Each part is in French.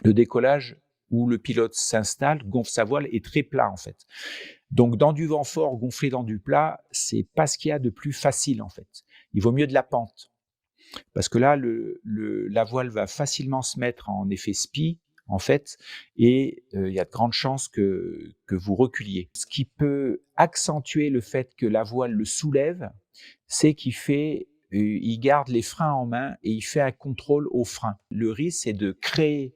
Le décollage où le pilote s'installe, gonfle sa voile, est très plat en fait. Donc dans du vent fort, gonfler dans du plat, c'est pas ce qu'il y a de plus facile en fait. Il vaut mieux de la pente. Parce que là, la voile va facilement se mettre en effet spi, en fait, et il y a de grandes chances que vous reculiez. Ce qui peut accentuer le fait que la voile le soulève, c'est il garde les freins en main et il fait un contrôle au frein. Le risque, c'est de créer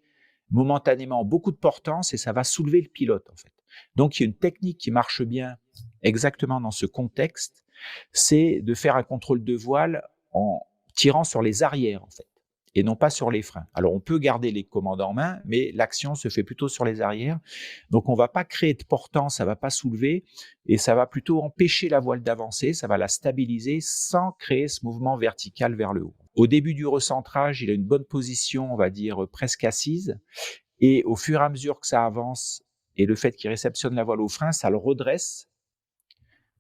momentanément beaucoup de portance et ça va soulever le pilote, en fait. Donc, il y a une technique qui marche bien exactement dans ce contexte, c'est de faire un contrôle de voile en tirant sur les arrières, en fait, et non pas sur les freins. Alors, on peut garder les commandes en main, mais l'action se fait plutôt sur les arrières. Donc, on ne va pas créer de portance, ça ne va pas soulever, et ça va plutôt empêcher la voile d'avancer, ça va la stabiliser sans créer ce mouvement vertical vers le haut. Au début du recentrage, il a une bonne position, on va dire presque assise, et au fur et à mesure que ça avance, et le fait qu'il réceptionne la voile au frein, ça le redresse.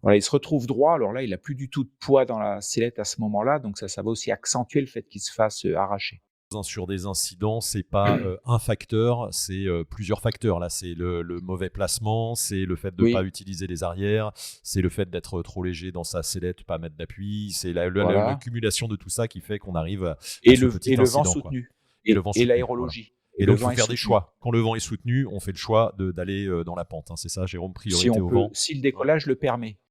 Voilà, il se retrouve droit. Alors là, il n'a plus du tout de poids dans la sellette à ce moment-là, donc ça va aussi accentuer le fait qu'il se fasse arracher. Sur des incidents, c'est pas un facteur, c'est plusieurs facteurs. Là, c'est le mauvais placement, c'est le fait de ne pas Oui, utiliser les arrières, c'est le fait d'être trop léger dans sa sellette, pas mettre d'appui, c'est voilà. l'accumulation de tout ça qui fait qu'on arrive à Et ce petit le vent incident, quoi. soutenu, Et le vent et soutenu, voilà. l'aérologie. Et Le donc, il vent faut est faire des soutenu. choix. Quand le vent est soutenu, on fait le choix d'aller dans la pente, hein. C'est ça, Jérôme, Si priorité au vent. si le Ouais. décollage le permet.